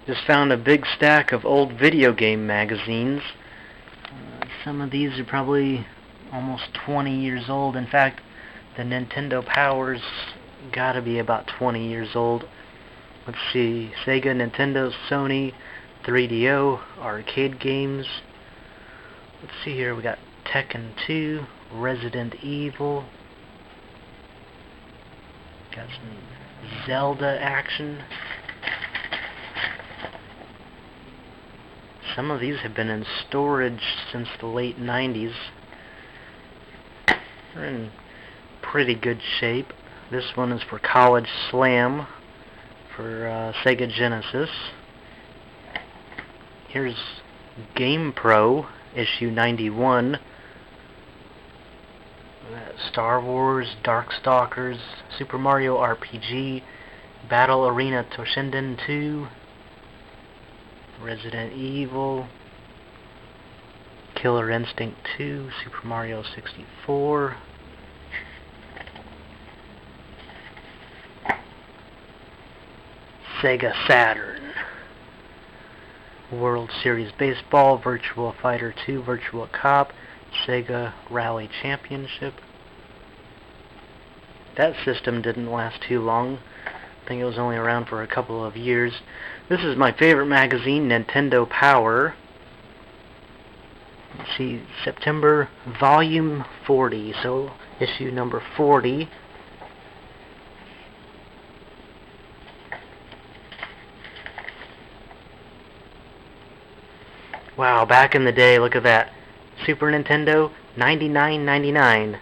Just found a big stack of old video game magazines. Some of these are probably almost 20 years old. In fact, the Nintendo Power's gotta be about 20 years old. Let's see, Sega, Nintendo, Sony, 3DO, arcade games. Let's see here, we got Tekken 2, Resident Evil. Got some Zelda action. Some of these have been in storage since the late 90s. They're in pretty good shape. This one is for College Slam for Sega Genesis. Here's Game Pro, issue 91. Star Wars, Darkstalkers, Super Mario RPG, Battle Arena Toshinden 2, Resident Evil, Killer Instinct 2, Super Mario 64, Sega Saturn, World Series Baseball, Virtua Fighter 2, Virtua Cop, Sega Rally Championship. That system didn't last too long. I think it was only around for a couple of years. This is my favorite magazine, Nintendo Power. Let's see, September volume 40, so issue number 40. Wow, back in the day, look at that. Super Nintendo, $99.99.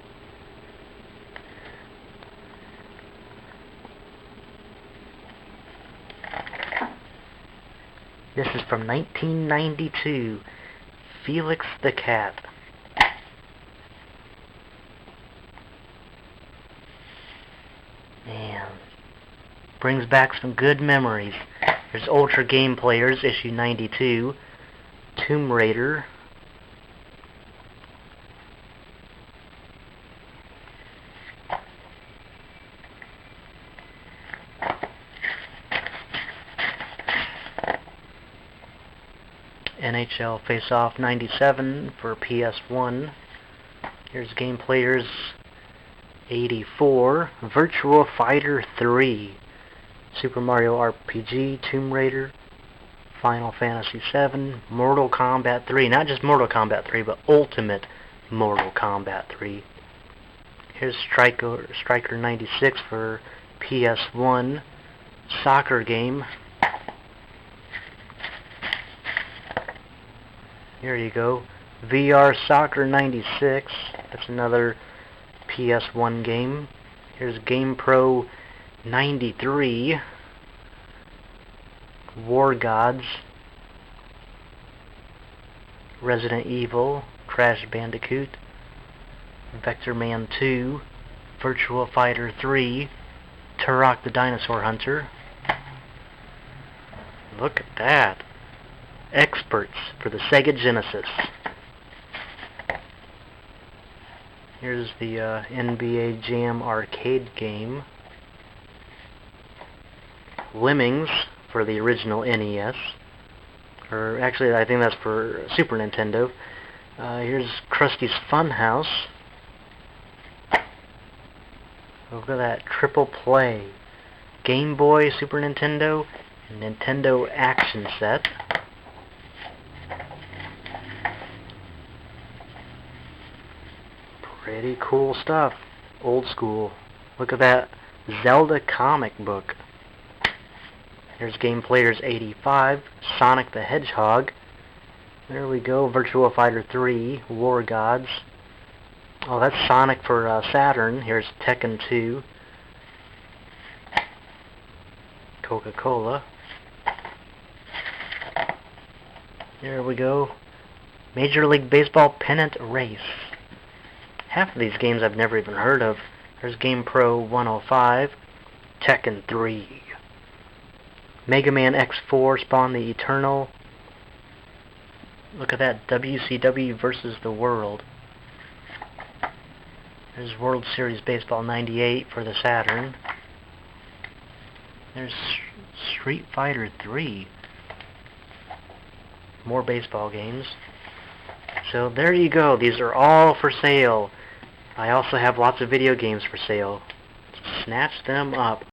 This is from 1992. Felix the Cat. Man, brings back some good memories. There's Ultra Game Players, issue 92. Tomb Raider. NHL Face-Off 97 for PS1. Here's Game Players 84. Virtua Fighter 3. Super Mario RPG, Tomb Raider, Final Fantasy 7, Mortal Kombat 3. Not just Mortal Kombat 3, but Ultimate Mortal Kombat 3. Here's Striker 96 for PS1. Soccer game. Here you go. VR Soccer 96. That's another PS1 game. Here's Game Pro 93. War Gods. Resident Evil. Crash Bandicoot. Vector Man 2. Virtua Fighter 3. Turok the Dinosaur Hunter. Look at that. Experts for the Sega Genesis. Here's the NBA Jam arcade game. Lemmings for the original NES. Or actually, I think that's for Super Nintendo. Here's Krusty's Funhouse. Look at that triple play. Game Boy, Super Nintendo, and Nintendo Action Set. Pretty cool stuff. Old school. Look at that Zelda comic book. Here's Game Players 85. Sonic the Hedgehog. There we go. Virtua Fighter 3. War Gods. Oh, that's Sonic for Saturn. Here's Tekken 2. Coca-Cola. There we go. Major League Baseball Pennant Race. Half of these games I've never even heard of. There's Game Pro 105. Tekken 3. Mega Man X4, Spawn the Eternal. Look at that, WCW versus the World. There's World Series Baseball 98 for the Saturn. There's Street Fighter 3. more baseball games. So there you go. These are all for sale. I also have lots of video games for sale. Snatch them up.